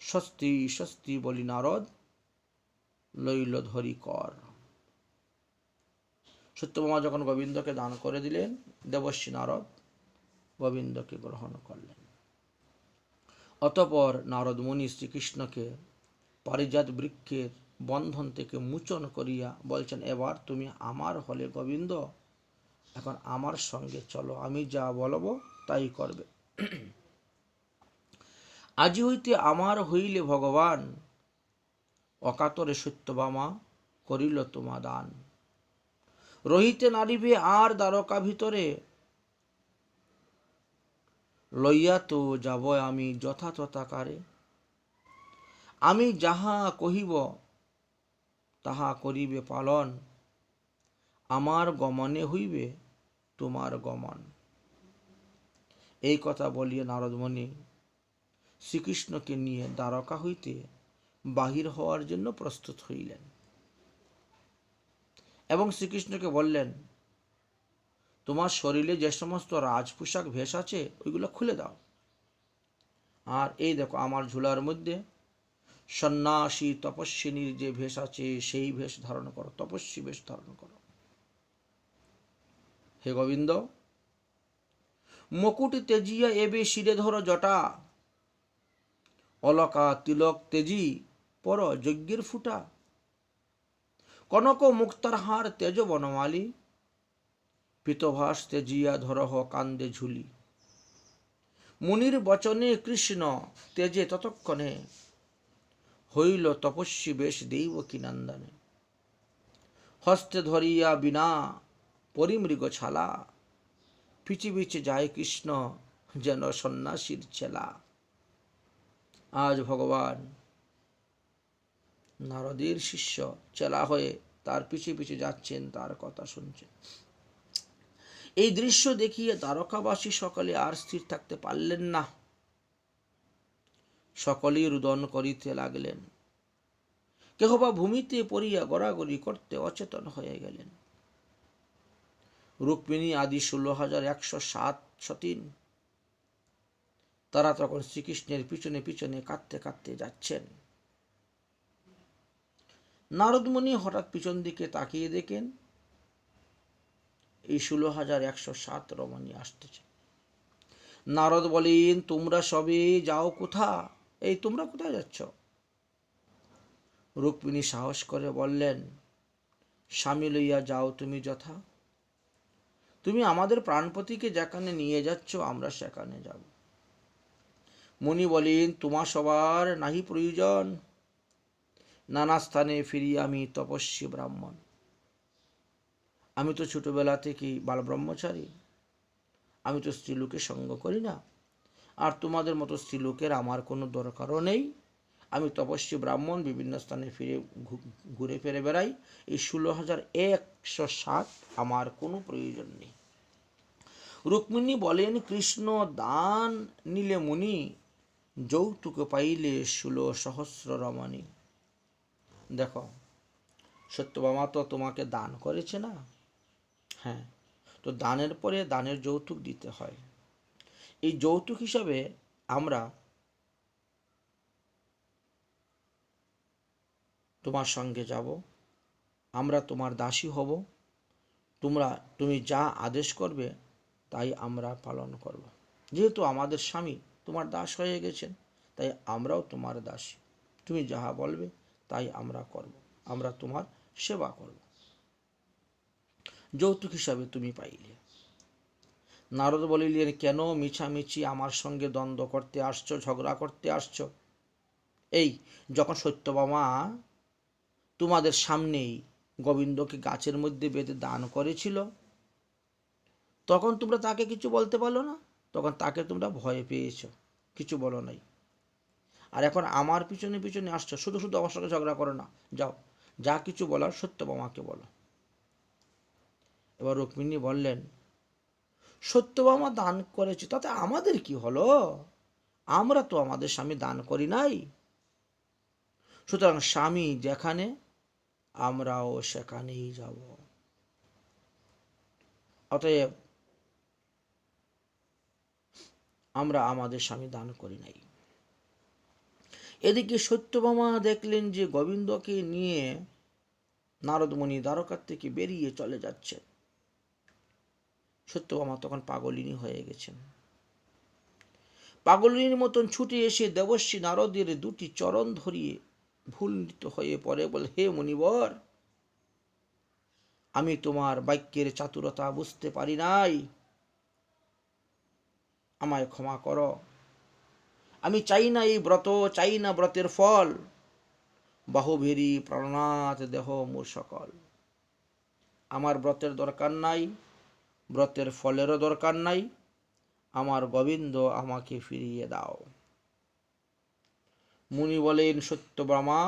স্বস্তি স্বস্তি বলি নারদ লইল ধরি কর। সত্যভামা যখন গোবিন্দকে দান করে দিলেন, দেবর্ষি নারদ গোবিন্দকে গ্রহণ করলেন। অতঃপর নারদ মুনি শ্রীকৃষ্ণকে পারিজাত বৃক্ষের বন্ধন থেকে মোচন করিয়া বলছেন, এবার তুমি আমার হলে গোবিন্দ, এখন আমার সঙ্গে চলো, আমি যা বলবো তাই করবে। আজি হইতে আমার হইলে ভগবান, অকাতরে সত্যভামা করিল তোমা দান। রহিতে নারিবে আর দ্বারকা ভিতরে, লইয়া তো যাব আমি যথাযথাকারে। আমি যাহা কহিব তাহা করিবে পালন, আমার গমনে হইবে তোমার গমন। এই কথা বলিয়া নারদমুনি শ্রীকৃষ্ণকে নিয়ে দ্বারকা হইতে বাহির হওয়ার জন্য প্রস্তুত হইলেন এবং শ্রীকৃষ্ণকে বললেন, তোমার শরীরে যে সমস্ত রাজপোশাক ভেষ আছে ওইগুলো খুলে দাও, আর এই দেখো আমার ঝুলার মধ্যে সন্ন্যাসী তপস্বিনীর যে ভেষ আছে সেই ভেষ ধারণ করো, তপস্বী বেশ ধারণ করো। হে গোবিন্দ, মুকুট তেজিয়া এবে শিরে ধরো জটা, অলকা তিলক তেজি পর যজ্ঞের ফুটা। কনক মুক্তার হার তেজ বনমালী, পিতভাস তেজিয়া ধরহ কান্দে ঝুলি। মুনির বচনে কৃষ্ণ তেজে ততক্ষণে, হইল তপস্বী বেশ দেবকী নন্দনে। হস্তে ধরিয়া বিনা পরিমৃগ ছালা, পিছে পিছে যায় কৃষ্ণ যেন সন্ন্যাসীর চেলা। আজ ভগবান নারদের শিষ্য চেলা হয়ে তার পিছে পিছে যাচ্ছেন, তার কথা শুনছেন। এই দৃশ্য দেখিয়ে দ্বারকাবাসী সকলে আর স্থির থাকতে পারলেন না, সকলেই রুদন করিতে লাগলেন। কেহ বা ভূমিতে পড়িয়া গড়াগড়ি করতে অচেতন হয়ে গেলেন। রুক্মিণী আদি 16,107 সতীন, তারা তখন শ্রীকৃষ্ণের পিছনে পিছনে কাঁদতে কাঁদতে যাচ্ছেন। নারদমুনি হঠাৎ পিছন দিকে তাকিয়ে দেখেন এই 16,107 রমণী আসতেছে। নারদ বলেন, তোমরা সবে যাও কোথা? এই তোমরা কোথায় যাচ্ছ? রুক্মিণী সাহস করে বললেন, স্বামী লইয়া যাও তুমি যথা। তুমি আমাদের প্রাণপতিকে যেখানে নিয়ে যাচ্ছ আমরা সেখানে যাব। মুনি বলেন, তোমার সবার নাহি প্রয়োজন, নানা স্থানে ফিরি আমি তপস্বী ব্রাহ্মণ। আমি তো ছোটবেলা থেকেই বাল ব্রহ্মচারী, আমি তো স্ত্রীলোকের সঙ্গ করি না, আর তোমাদের মতো স্ত্রীলোকের আমার কোনো দরকারও নেই। আমি তপস্বী ব্রাহ্মণ, বিভিন্ন স্থানে ফিরে ঘুরে ফিরে বেড়াই। এই 16,107 আমার কোনো প্রয়োজন নেই। রুক্মিণী বলেন, কৃষ্ণ দান নিলে মুনি, যৌতুক পাইলে 16,000 রমণী। দেখো, সত্যভামা তো তোমাকে দান করেছে না? হ্যাঁ, তো দানের পরে দানের যৌতুক দিতে হয়। এই যৌতুক হিসাবে আমরা তোমার সঙ্গে যাব, আমরা তোমার দাসী হব, তুমি যা আদেশ করবে তাই আমরা পালন করব। যেহেতু আমাদের স্বামী তোমার দাস হয়ে গেছেন, তাই আমরাও তোমার দাসী। তুমি যাহা বলবে তাই আমরা করব, আমরা তোমার সেবা করব। যৌতুক হিসাবে তুমি পাইলে। নারদ বলিলেন, কেন মিছামিছি আমার সঙ্গে দ্বন্দ্ব করতে আসছো, ঝগড়া করতে আসছো? এই যখন সত্যভামা তোমাদের সামনেই গোবিন্দকে গাছের মধ্যে বেঁধে দান করেছিল, তখন তোমরা তাকে কিছু বলতে পারলো না, তখন তাকে তোমরা ভয় পেয়েছ, কিছু বলো নাই। আর এখন আমার পিছনে পিছনে আসছো, শুধু শুধু আমার সঙ্গে ঝগড়া করো না, যাও যা কিছু বলার সত্যভামাকে বলো। এবার রুক্মিণী বললেন, সত্যভামা দান করেছে, তাতে আমাদের কি হলো? আমরা তো আমাদের স্বামী দান করি নাই। সুতরাং স্বামী যেখানে, আমরাও সেখানেই যাব। অতএব আমরা আমাদের স্বামী দান করি নাই। এদিকে সত্যভামা দেখলেন যে গোবিন্দকে নিয়ে নারদমুনি দ্বারকার থেকে বেরিয়ে চলে যাচ্ছে। সত্যভামা তখন পাগলিনী হয়ে গেছেন। পাগলিনীর মতন ছুটে এসে দেবশ্রী নারদের দুটি চরণ ধরিয়ে ভুলিত হয়ে পড়ে বলে, হে মুনিবর, আমি তোমার বাক্যের চাতুরতা বুঝতে পারি নাই, আমায় ক্ষমা করো। আমি চাই না এই ব্রত, চাই না ব্রতের ফল। বাহুভেরি প্রাণনাথ দেহ মোর সকল। আমার ব্রতের দরকার নাই, ব্রতের ফলেরও দরকার নাই। আমার গোবিন্দ আমাকে ফিরিয়ে দাও। মুনি বলেন, সত্যভামা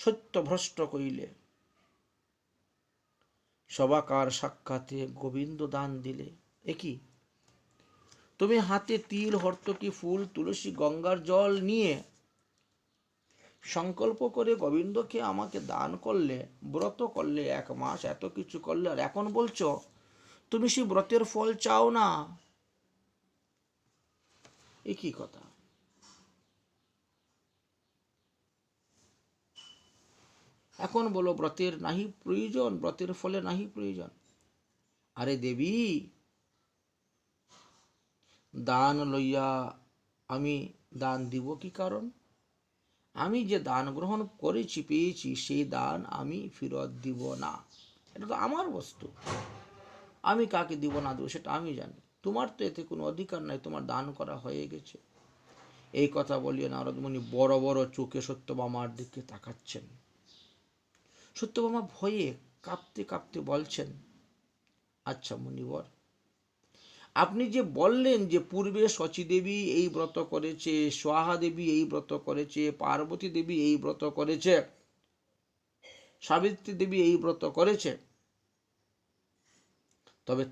সত্যভ্রষ্ট কইলে, সবাকার সাক্ষাতে গোবিন্দ দান দিলে। একই, তুমি হাতে তিল, হর্তকি ফুল, তুলসী, গঙ্গার জল নিয়ে সংকল্প করে গোবিন্দকে আমাকে দান করলে, ব্রত করলে 1 মাস, এত কিছু করলে, আর এখন বলছো তুমি সেই ব্রতের ফল চাও না। একই কথা। এখন বলো ব্রতের নাহি প্রয়োজন, ব্রতের ফলে নাহি প্রয়োজন। আরে দেবী, দান লইয়া আমি দান দিব কি কারণ? আমি যে দান গ্রহণ করেছি, পেয়েছি, সেই দান আমি ফেরত দিব না। এটা তো আমার বস্তু, আমি কাকে দিব না দেবো সেটা আমি জানি। তোমার তো এতে কোনো অধিকার নাই, তোমার দান করা হয়ে গেছে। এই কথা বলিয়ে নারদমুনি বড় বড় চোখে সত্যভামার দিকে তাকাচ্ছেন। সত্যভামা ভয়ে কাঁপতে কাঁপতে বলছেন, আচ্ছা মুনিবর, আপনি যে বললেন যে পূর্বে শচী দেবী এই ব্রত করেছে, স্বাহা দেবী এই ব্রত করেছে, পার্বতী দেবী এই ব্রত করেছে, সাবিত্রী দেবী এই ব্রত করেছে, তবে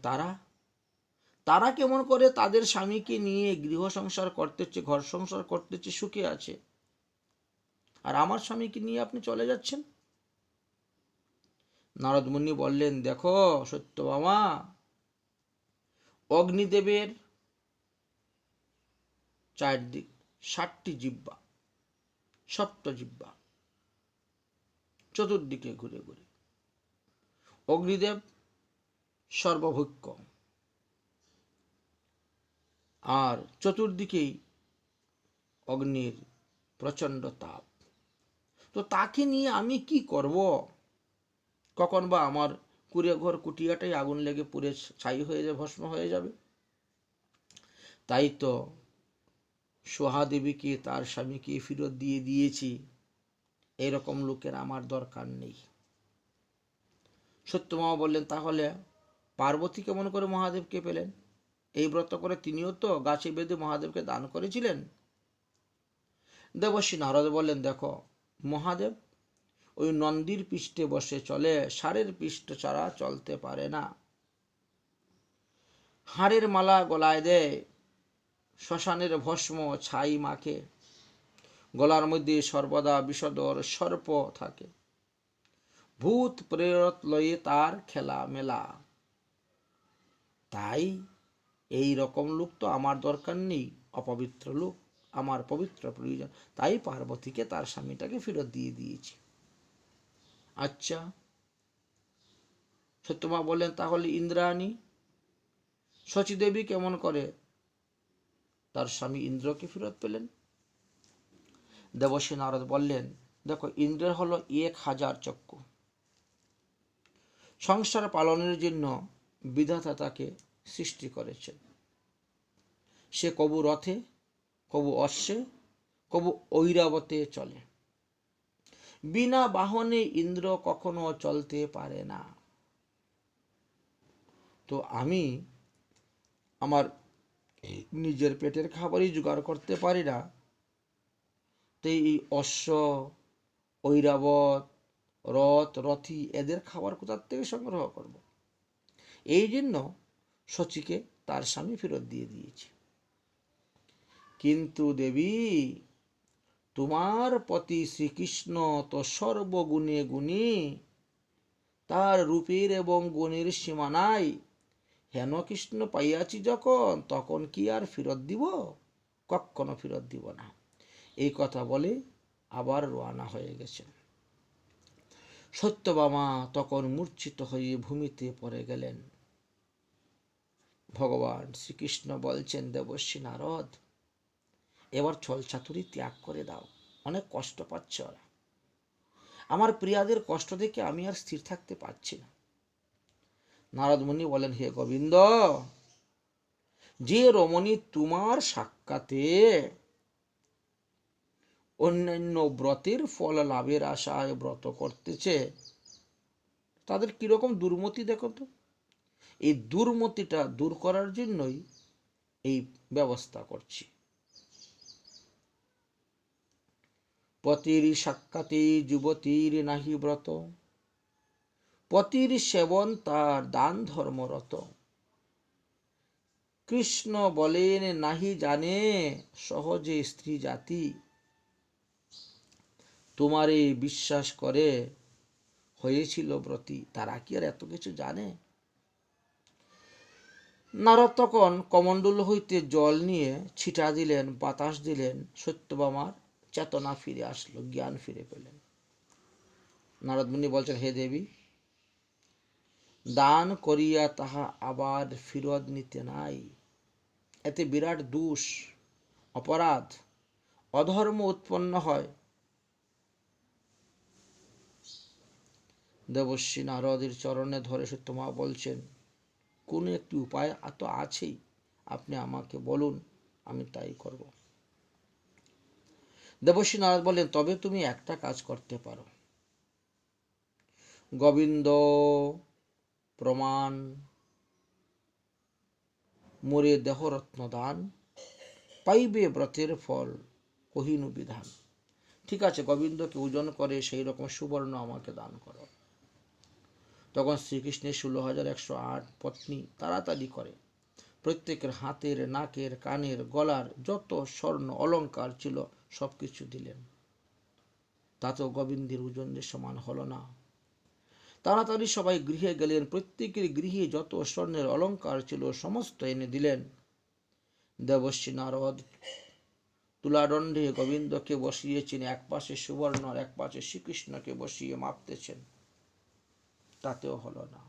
তারা কেমন করে তাদের স্বামীকে নিয়ে গৃহ সংসার করতেছে, ঘর সংসার করতেছে, সুখে আছে, আর আমার স্বামীকে নিয়ে আপনি চলে যাচ্ছেন? নারদমুনি বললেন, দেখো সত্যভামা, অগ্নিদেবের 4 দিক, 7টি জিহ্বা, সপ্ত জিহ্বা, চতুর্দিকে ঘুরে ঘুরে। অগ্নিদেব সর্বভোগ্য, আর চতুর্দিকেই অগ্নির প্রচণ্ড তাপ। তো তাকে নিয়ে আমি কি করব? কখন বা আমার কুড়ে ঘর কুটিয়াটাই আগুন লেগে পুড়ে ছাই হয়ে যাবে, ভস্ম হয়ে যাবে। তাই তো সোহা দেবীকে তার স্বামীকে ফেরত দিয়ে দিয়েছি। এরকম লোকের আমার দরকার নেই। সত্যভামা বললেন, তাহলে পার্বতী কেমন করে মহাদেবকে পেলেন? এই ব্রত করে তিনিও তো গাছে বেঁধে মহাদেবকে দান করেছিলেন। দেবশ্রী নারদ বললেন, দেখো মহাদেব ওই নন্দীর পৃষ্ঠে বসে চলে, ষাঁড়ের পৃষ্ঠ ছাড়া চলতে পারে না। হাড়ের মালা গলায় দেয়, শ্মশানের ভস্ম ছাই মাখে, গলার মধ্যে সর্বদা বিষধর সর্প থাকে, ভূত প্রেরত লয়ে তার খেলা মেলা। তাই এই রকম লোক তো আমার দরকার নেই, অপবিত্র লোক, আমার পবিত্র প্রয়োজন। তাই পার্বতীকে তার স্বামীটাকে ফেরত দিয়ে দিয়েছি। আচ্ছা, সত্যমা বললেন, তাহলে ইন্দ্রাণী শচী দেবী কেমন করে তার স্বামী ইন্দ্রকে ফেরত পেলেন? দেবশ্রী নারদ বললেন, দেখো ইন্দ্রের হলো 1000 চক্ষু। সংসার পালনের জন্য বিধাতা তাকে সৃষ্টি করেছেন। সে কবু রথে, কবু অশ্বে, কবু ঐরাবতে চলে। বিনা বাহনে ইন্দ্র কখনো চলতে পারে না। তো আমি আমার নিজের পেটের খাবারই জোগাড় করতে পারি না, তো এই অশ্ব, ঐরাবত, রথ, রথী এদের খাবার কোথার থেকে সংগ্রহ করব? এই জন্য শচীকে তার স্বামী ফেরত দিয়ে দিয়েছে। কিন্তু দেবী, তোমার পতি শ্রীকৃষ্ণ তো সর্বগুণে গুণী, তার রূপের এবং গুণের সীমা নাই। হেন কৃষ্ণ পাইয়াছি যখন, তখন কি আর ফেরত দিব? কখনো ফেরত দিব না। এই কথা বলে আবার রওনা হয়ে গেছেন। সত্যভামা তখন মূর্ছিত হয়ে ভূমিতে পড়ে গেলেন। ভগবান শ্রীকৃষ্ণ বলছেন, দেবর্ষি নারদ, এবার ছল চাতুরি ত্যাগ করে দাও, অনেক কষ্ট পাচ্ছে ওরা। আমার প্রিয়াদের কষ্ট দেখে আমি আর স্থির থাকতে পারছি না। নারদ মুনি বলেন, হে গোবিন্দ, যে রমণী তোমার সাক্ষাতে অন্যান্য ব্রতের ফল লাভের আশায় ব্রত করতেছে, তাদের কিরকম দুর্মতি দেখো তো। এই দুর্মতিটা দূর করার জন্যই এই ব্যবস্থা করছি। পতির সাক্ষাতে যুবতীর নাহি ব্রত, পতির সেবন তার দান ধর্মরত। কৃষ্ণ বলেন, নাহি জানে সহজে স্ত্রী জাতি, তোমারে বিশ্বাস করে হয়েছিল ব্রতী। তারা কি আর এত কিছু জানে? নারদ তখন কমণ্ডল হইতে জল নিয়ে ছিটা দিলেন, বাতাস দিলেন, সত্যভামার চেতনা ফিরে আসলো, জ্ঞান ফিরে পেলেন। নারদ মুনি বলছেন, হে দেবী, দান করিয়া তাহা আবার ফিরত নিতে নাই। এতে বিরাট দোষ, অপরাধ, অধর্ম উৎপন্ন হয়। দেবর্ষি নারদের চরণে ধরে সত্যমা বলছেন, কোন একটি উপায় তো আছেই, আপনি আমাকে বলুন, আমি তাই করব। দেবর্ষি নারদ বলেন, তবে তুমি একটা কাজ করতে পারো। গোবিন্দ প্রমাণ মোরে দেহরত্ন দান, পাইবে ব্রতের ফল কহিনু বিধান। ঠিক আছে, গোবিন্দকে ওজন করে সেই রকম সুবর্ণ আমাকে দান করো। তখন শ্রীকৃষ্ণের 16,108 পত্নী তাড়াতাড়ি করে প্রত্যেকের হাতের, নাকের, কানের, গলার যত স্বর্ণ অলঙ্কার ছিল সবকিছু দিলেন। তাতেও গোবিন্দের ওজনের সমান হলো না। তাড়াতাড়ি সবাই গৃহে গেলেন, প্রত্যেকের গৃহে যত স্বর্ণের অলঙ্কার ছিল সমস্ত এনে দিলেন। দেবর্ষি নারদ তুলাদণ্ডে গোবিন্দকে বসিয়েছেন, এক পাশে সুবর্ণ আর এক পাশে শ্রীকৃষ্ণকে বসিয়ে মাপতেছেন, তাতেও হলো না।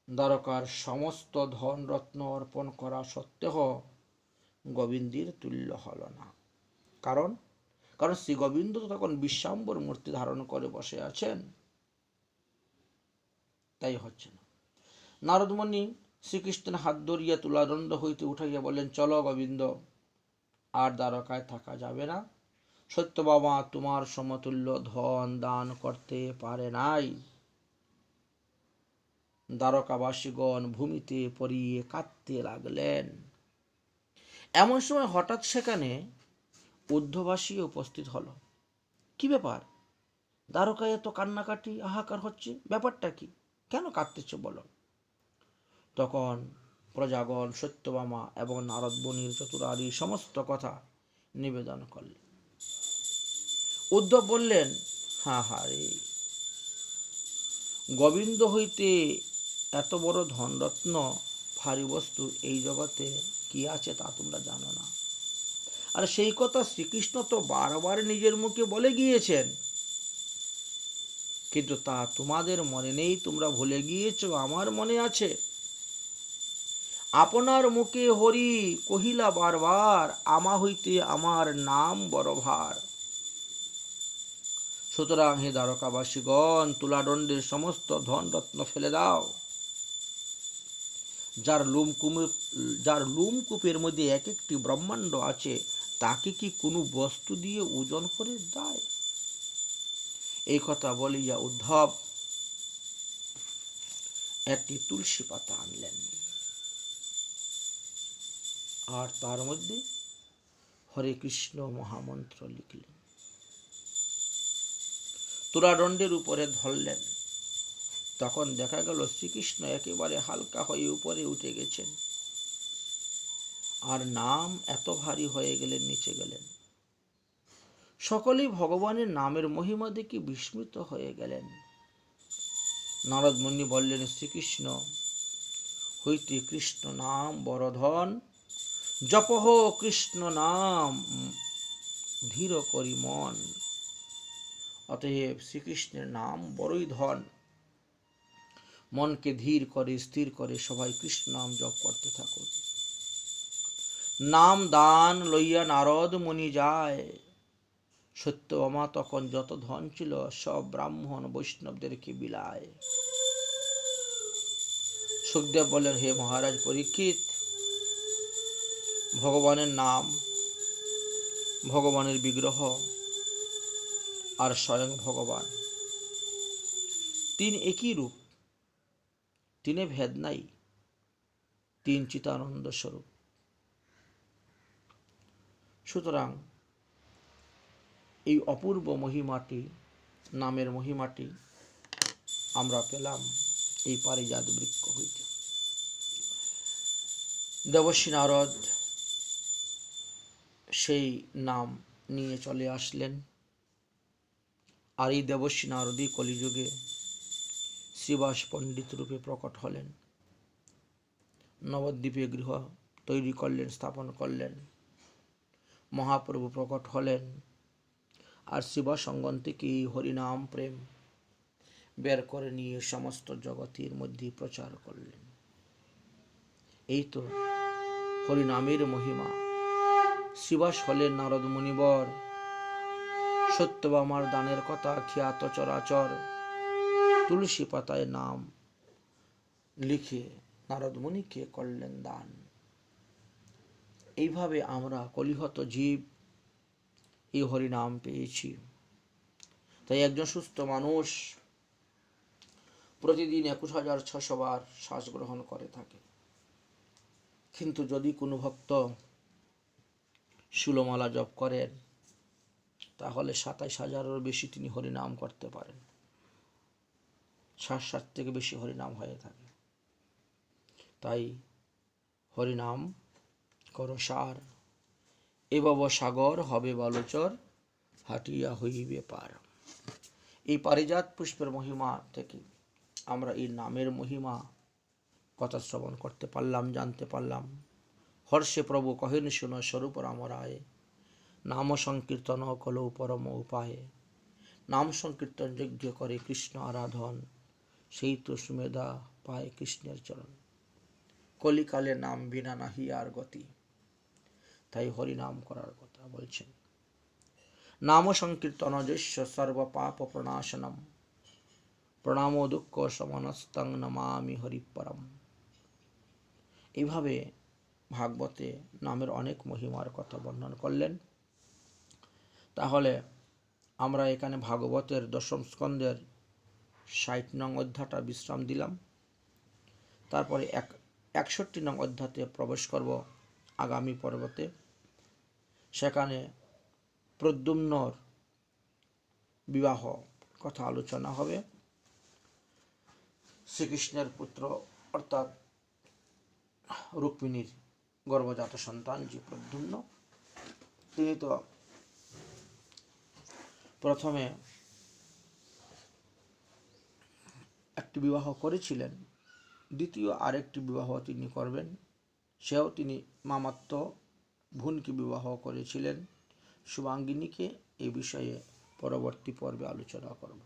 দ্বারকার সমস্ত ধন রত্ন অর্পণ করা সত্ত্বেও গোবিন্দের তুল্য হল না। কারণ শ্রী গোবিন্দ তো তখন বিশ্বাম্বর মূর্তি ধারণ করে বসে আছেন, তাই হচ্ছে না। নারদমণি শ্রীকৃষ্ণের হাত ধরিয়া তুলাদণ্ড হইতে উঠাইয়া বললেন, চলো গোবিন্দ, আর দ্বারকায় থাকা যাবে না। সত্যভামা তোমার সমতুল্য ধন দান করতে পারে নাই। দ্বারকাবাসীগণ ভূমিতে পড়িয়ে কাঁদতে লাগলেন। এমন সময় হঠাৎ সেখানে উদ্ধবাসী উপস্থিত হলো। কি ব্যাপার? দ্বারকায় এত কান্নাকাটি হাহাকার হচ্ছে, ব্যাপারটা কি? কেন কাঁদতেছ বলো? তখন প্রজাগণ সত্যভামা এবং নারদ মুনির চতুরারি সমস্ত কথা নিবেদন করলেন। উদ্ধব বললেন, হা রে, গোবিন্দ হইতে এত বড় ধনরত্ন ভারী বস্তু এই জগতে কি আছে তা তোমরা জানো না। আর সেই কথা শ্রীকৃষ্ণ তো বারবার নিজের মুখে বলে গিয়েছেন, কিন্তু তা তোমাদের মনে নেই, তোমরা ভুলে গিয়েছ, আমার মনে আছে। আপনার মুখে হরি কহিলা বারবার, আমা হইতে আমার নাম বড় ভার। সুতরাং হে দ্বারকাবাসীগণ, তুলাদণ্ডের সমস্ত ধন রত্ন ফেলে দাও। যার লুমকূপের মধ্যে এক একটি ব্রহ্মাণ্ড আছে, তাকে কি কোনো বস্তু দিয়ে ওজন করে দেয়? এই কথা বলিয়া উদ্ধব একটি তুলসী পাতা আনলেন, আর তার মধ্যে হরে কৃষ্ণ মহামন্ত্র লিখলেন। তুলাদণ্ডের উপরে ধরলেন। তখন দেখা গেল শ্রীকৃষ্ণ একেবারে হালকা হয়ে উপরে উঠে গেছেন, আর নাম এত ভারী হয়ে গেলেন নিচে গেলেন। সকলেই ভগবানের নামের মহিমা দেখে বিস্মিত হয়ে গেলেন। নারদ মুনি বললেন, শ্রীকৃষ্ণ হইতে কৃষ্ণ নাম বড় ধন, জপহ কৃষ্ণ নাম ধীর করি মন। অতএব শ্রীকৃষ্ণের নাম বড়ই ধন, মনকে ধীর করে স্থির করে সবাই কৃষ্ণ নাম জপ করতে থাকুন। নাম দান লইয়া নারদ মুনি যায়, সত্যভামা তখন যত ধন ছিল সব ব্রাহ্মণ বৈষ্ণবদেরকে বিলায়। সুখদেব বলেন, হে মহারাজ পরীক্ষিত, ভগবানের নাম, ভগবানের বিগ্রহ আর স্বয়ং ভগবান তিন একই রূপ, তিনে ভেদ নাই, তিন চিতানন্দ স্বরূপ। সুতরাং এই অপূর্ব মহিমাটি, নামের মহিমাটি আমরা পেলাম এই পারিজাত বৃক্ষ হইতে। দেবর্ষি নারদ সেই নাম নিয়ে চলে আসলেন। আর এই দেবর্ষি নারদই কলিযুগে শ্রীবাস পণ্ডিত রূপে প্রকট হলেন। নবদ্বীপে গৃহ তৈরি করলেন, স্থাপন করলেন। মহাপ্রভু প্রকট হলেন, আর শ্রীবাস অঙ্গন থেকে এই হরিনাম প্রেম বের করে নিয়ে সমস্ত জগতের মধ্যে প্রচার করলেন। এই তো হরিনামের মহিমা। শ্রীবাস হলেন নারদ মুনিবর, সত্যভামার দানের কথা খ্যাত চরাচর, তুলসী পাতায় নাম লিখে নারদ মুনিকে করলেন দান। এইভাবে আমরা কলিহত জীব এই হরিনাম পেয়েছি। তাই একজন সুস্থ মানুষ প্রতিদিন 21,600 বার শ্বাস গ্রহণ করে থাকে। কিন্তু যদি কোনো ভক্ত ষোলমালা জপ করেন, তাহলে 27,000-এরও বেশি তিনি হরিনাম করতে পারেন। 7 থেকে বেশি হরিনাম হয়ে থাকে। তাই হরিনাম করো সার, এবাব সাগর হবে বালুচর, হাটিয়া হইবে পার। এই পারিজাত পুষ্পের মহিমা থেকে আমরা এই নামের মহিমা কথা শ্রবণ করতে পারলাম, জানতে পারলাম। হর্ষে প্রভু কহেন শুন স্বরূপ রাম রায়, নাম সংকীর্তন কলৌ পরম উপায়ে। নাম সংকীর্তন যজ্ঞ করে কৃষ্ণ আরাধন, সেই তো সুমেধা পায় কৃষ্ণের চরণ। কলিকালে নাম বিনা নাহি আর গতি। তাই হরিনাম করার কথা বলছেন। নাম সংকীর্তন যস্য সর্ব পাপ প্রণাশনম, প্রণাম দুঃখ সমনস্তং নমামি হরিপরম। এইভাবে ভাগবতে নামের অনেক মহিমার কথা বর্ণনা করলেন। তাহলে আমরা এখানে ভাগবতের 10ম স্কন্ধের 60 নং অধ্যায়টা বিশ্রাম দিলাম। তারপরে 61 নং অধ্যায়তে প্রবেশ করব আগামী পর্বতে। সেখানে প্রদ্যুম্নর বিবাহ কথা আলোচনা হবে। শ্রীকৃষ্ণের পুত্র অর্থাৎ রুক্মিণীর গর্ভজাত সন্তান যে প্রদ্যুম্ন, তিনি তো প্রথমে একটি বিবাহ করেছিলেন, দ্বিতীয় আরেকটি বিবাহ তিনি করবেন। সেও তিনি মামাত্ম ভুনকে বিবাহ করেছিলেন, শুভাঙ্গিনীকে। এই বিষয়ে পরবর্তী পর্বে আলোচনা করব।